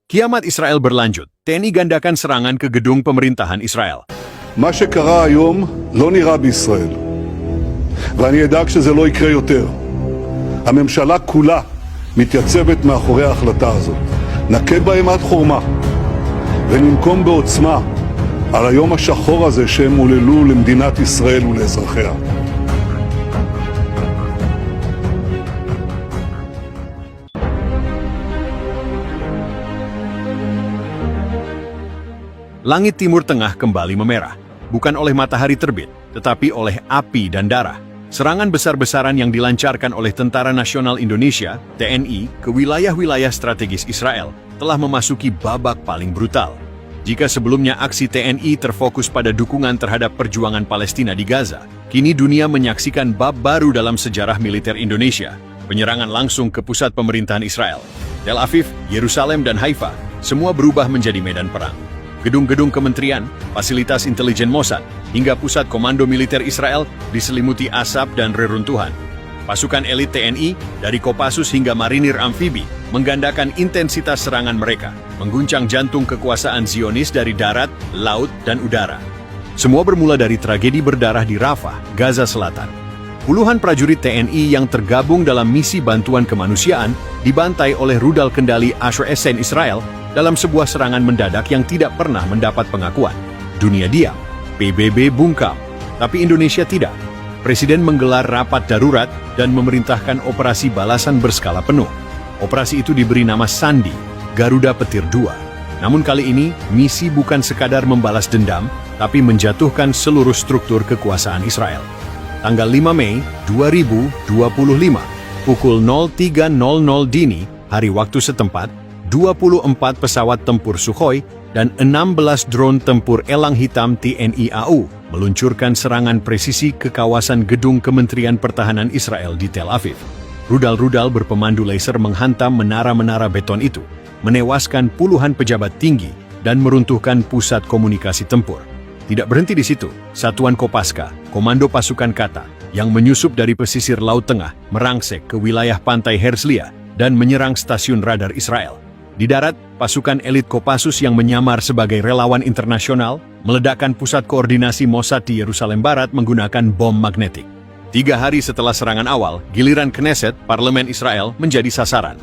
Kiamat Israel berlanjut. TNI gandakan serangan ke gedung pemerintahan Israel. מה שקרה היום לא נראה בישראל, ואני אדאג שזה לא יקרה יותר. הממשלה כולה מתייצבת מאחורי ההחלטה הזאת. נכה בהם עד חורמה, וננקום בעוצמה על היום השחור הזה שהם הוללו למדינת ישראל ולאזרחיה. Langit Timur Tengah kembali memerah, bukan oleh matahari terbit, tetapi oleh api dan darah. Serangan besar-besaran yang dilancarkan oleh Tentara Nasional Indonesia, TNI, ke wilayah-wilayah strategis Israel telah memasuki babak paling brutal. Jika sebelumnya aksi TNI terfokus pada dukungan terhadap perjuangan Palestina di Gaza, kini dunia menyaksikan bab baru dalam sejarah militer Indonesia, penyerangan langsung ke pusat pemerintahan Israel. Tel Aviv, Yerusalem, dan Haifa, semua berubah menjadi medan perang. Gedung-gedung kementerian, fasilitas intelijen Mossad, hingga pusat komando militer Israel diselimuti asap dan reruntuhan. Pasukan elit TNI, dari Kopassus hingga marinir amfibi, menggandakan intensitas serangan mereka, mengguncang jantung kekuasaan Zionis dari darat, laut, dan udara. Semua bermula dari tragedi berdarah di Rafah, Gaza Selatan. Puluhan prajurit TNI yang tergabung dalam misi bantuan kemanusiaan dibantai oleh rudal kendali Asher Essen Israel dalam sebuah serangan mendadak yang tidak pernah mendapat pengakuan. Dunia diam, PBB bungkam, tapi Indonesia tidak. Presiden menggelar rapat darurat dan memerintahkan operasi balasan berskala penuh. Operasi itu diberi nama Sandi, Garuda Petir II. Namun kali ini, misi bukan sekadar membalas dendam, tapi menjatuhkan seluruh struktur kekuasaan Israel. Tanggal 5 Mei 2025, pukul 03.00 dini, hari waktu setempat, 24 pesawat tempur Sukhoi dan 16 drone tempur Elang Hitam TNI AU meluncurkan serangan presisi ke kawasan gedung Kementerian Pertahanan Israel di Tel Aviv. Rudal-rudal berpemandu laser menghantam menara-menara beton itu, menewaskan puluhan pejabat tinggi dan meruntuhkan pusat komunikasi tempur. Tidak berhenti di situ, Satuan Kopaska, Komando Pasukan Kata, yang menyusup dari pesisir Laut Tengah, merangsek ke wilayah pantai Herzliya dan menyerang stasiun radar Israel. Di darat, pasukan elit Kopassus yang menyamar sebagai relawan internasional meledakkan pusat koordinasi Mossad di Yerusalem Barat menggunakan bom magnetik. 3 hari setelah serangan awal, giliran Knesset, parlemen Israel, menjadi sasaran.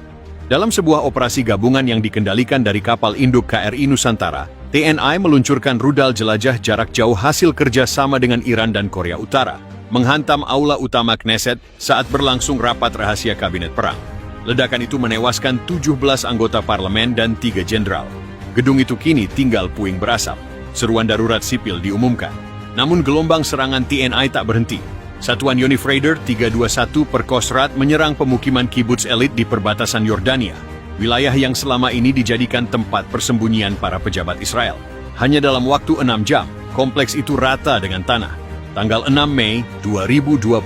Dalam sebuah operasi gabungan yang dikendalikan dari kapal induk KRI Nusantara, TNI meluncurkan rudal jelajah jarak jauh hasil kerja sama dengan Iran dan Korea Utara, menghantam aula utama Knesset saat berlangsung rapat rahasia kabinet perang. Ledakan itu menewaskan 17 anggota parlemen dan 3 jenderal. Gedung itu kini tinggal puing berasap. Seruan darurat sipil diumumkan. Namun gelombang serangan TNI tak berhenti. Satuan Yonif Raider 321 Perkosrat menyerang pemukiman kibuts elit di perbatasan Yordania, wilayah yang selama ini dijadikan tempat persembunyian para pejabat Israel. Hanya dalam waktu 6 jam, kompleks itu rata dengan tanah. Tanggal 6 Mei 2025,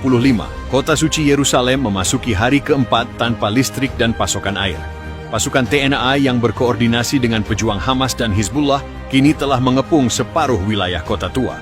kota suci Yerusalem memasuki hari keempat tanpa listrik dan pasokan air. Pasukan TNI yang berkoordinasi dengan pejuang Hamas dan Hizbullah kini telah mengepung separuh wilayah kota tua.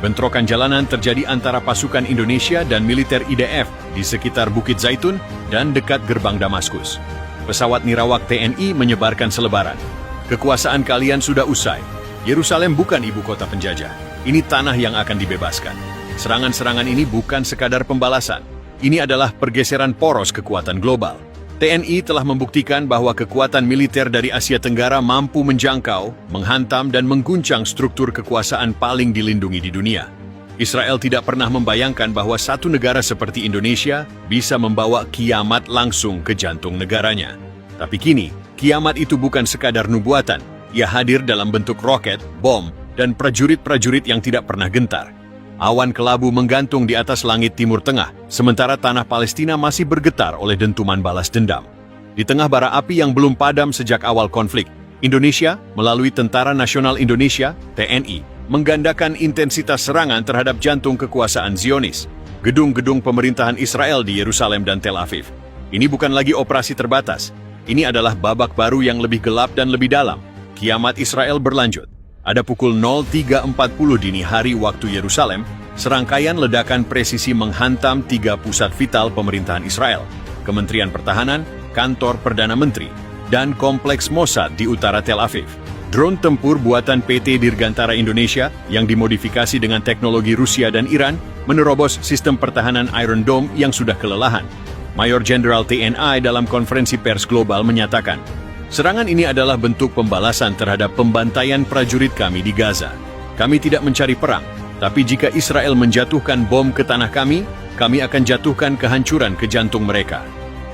Bentrokan jalanan terjadi antara pasukan Indonesia dan militer IDF di sekitar Bukit Zaitun dan dekat gerbang Damaskus. Pesawat nirawak TNI menyebarkan selebaran. Kekuasaan kalian sudah usai. Yerusalem bukan ibu kota penjajah. Ini tanah yang akan dibebaskan. Serangan-serangan ini bukan sekadar pembalasan. Ini adalah pergeseran poros kekuatan global. TNI telah membuktikan bahwa kekuatan militer dari Asia Tenggara mampu menjangkau, menghantam, dan mengguncang struktur kekuasaan paling dilindungi di dunia. Israel tidak pernah membayangkan bahwa satu negara seperti Indonesia bisa membawa kiamat langsung ke jantung negaranya. Tapi kini, kiamat itu bukan sekadar nubuatan. Ia hadir dalam bentuk roket, bom, dan prajurit-prajurit yang tidak pernah gentar. Awan kelabu menggantung di atas langit Timur Tengah, sementara tanah Palestina masih bergetar oleh dentuman balas dendam. Di tengah bara api yang belum padam sejak awal konflik, Indonesia, melalui Tentara Nasional Indonesia, TNI, menggandakan intensitas serangan terhadap jantung kekuasaan Zionis, gedung-gedung pemerintahan Israel di Yerusalem dan Tel Aviv. Ini bukan lagi operasi terbatas. Ini adalah babak baru yang lebih gelap dan lebih dalam. Kiamat Israel berlanjut. Ada pukul 03.40 dini hari waktu Yerusalem, serangkaian ledakan presisi menghantam 3 pusat vital pemerintahan Israel, Kementerian Pertahanan, Kantor Perdana Menteri, dan kompleks Mossad di utara Tel Aviv. Drone tempur buatan PT Dirgantara Indonesia yang dimodifikasi dengan teknologi Rusia dan Iran menerobos sistem pertahanan Iron Dome yang sudah kelelahan. Mayor Jenderal TNI dalam konferensi pers global menyatakan, serangan ini adalah bentuk pembalasan terhadap pembantaian prajurit kami di Gaza. Kami tidak mencari perang, tapi jika Israel menjatuhkan bom ke tanah kami akan jatuhkan kehancuran ke jantung mereka.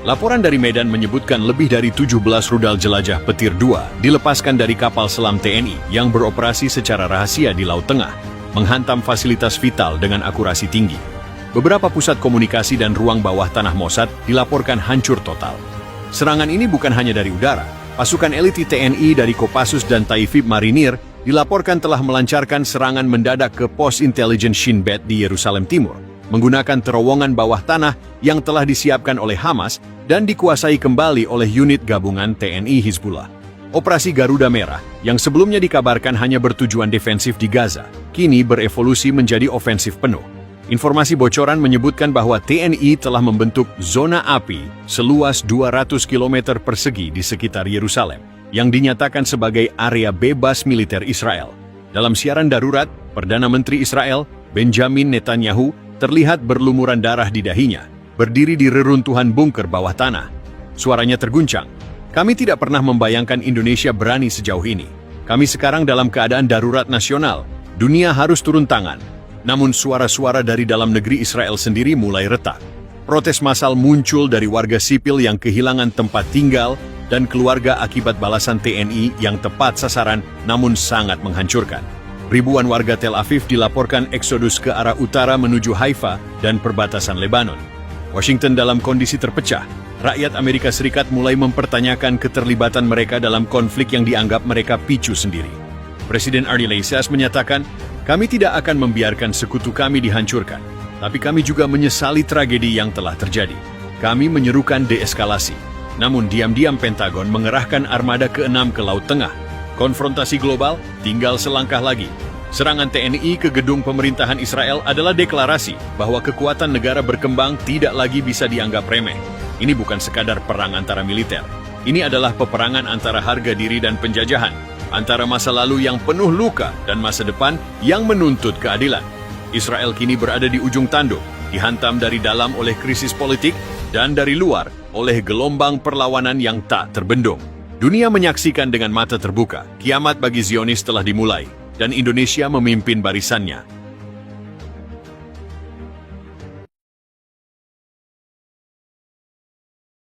Laporan dari Medan menyebutkan lebih dari 17 rudal jelajah Petir II dilepaskan dari kapal selam TNI yang beroperasi secara rahasia di Laut Tengah, menghantam fasilitas vital dengan akurasi tinggi. Beberapa pusat komunikasi dan ruang bawah tanah Mossad dilaporkan hancur total. Serangan ini bukan hanya dari udara. Pasukan elit TNI dari Kopassus dan Taifib Marinir dilaporkan telah melancarkan serangan mendadak ke pos intelijen Shin Bet di Yerusalem Timur, menggunakan terowongan bawah tanah yang telah disiapkan oleh Hamas dan dikuasai kembali oleh unit gabungan TNI Hizbullah. Operasi Garuda Merah, yang sebelumnya dikabarkan hanya bertujuan defensif di Gaza, kini berevolusi menjadi ofensif penuh. Informasi bocoran menyebutkan bahwa TNI telah membentuk zona api seluas 200 km persegi di sekitar Yerusalem, yang dinyatakan sebagai area bebas militer Israel. Dalam siaran darurat, Perdana Menteri Israel, Benjamin Netanyahu, terlihat berlumuran darah di dahinya, berdiri di reruntuhan bunker bawah tanah. Suaranya terguncang. Kami tidak pernah membayangkan Indonesia berani sejauh ini. Kami sekarang dalam keadaan darurat nasional. Dunia harus turun tangan. Namun suara-suara dari dalam negeri Israel sendiri mulai retak. Protes massal muncul dari warga sipil yang kehilangan tempat tinggal dan keluarga akibat balasan TNI yang tepat sasaran namun sangat menghancurkan. Ribuan warga Tel Aviv dilaporkan eksodus ke arah utara menuju Haifa dan perbatasan Lebanon. Washington dalam kondisi terpecah. Rakyat Amerika Serikat mulai mempertanyakan keterlibatan mereka dalam konflik yang dianggap mereka picu sendiri. Presiden Arnie Leisas menyatakan, kami tidak akan membiarkan sekutu kami dihancurkan, tapi kami juga menyesali tragedi yang telah terjadi. Kami menyerukan deeskalasi. Namun diam-diam Pentagon mengerahkan armada ke-6 ke Laut Tengah. Konfrontasi global tinggal selangkah lagi. Serangan TNI ke gedung pemerintahan Israel adalah deklarasi bahwa kekuatan negara berkembang tidak lagi bisa dianggap remeh. Ini bukan sekadar perang antara militer. Ini adalah peperangan antara harga diri dan penjajahan, antara masa lalu yang penuh luka dan masa depan yang menuntut keadilan. Israel kini berada di ujung tanduk, dihantam dari dalam oleh krisis politik dan dari luar oleh gelombang perlawanan yang tak terbendung. Dunia menyaksikan dengan mata terbuka, kiamat bagi Zionis telah dimulai, dan Indonesia memimpin barisannya.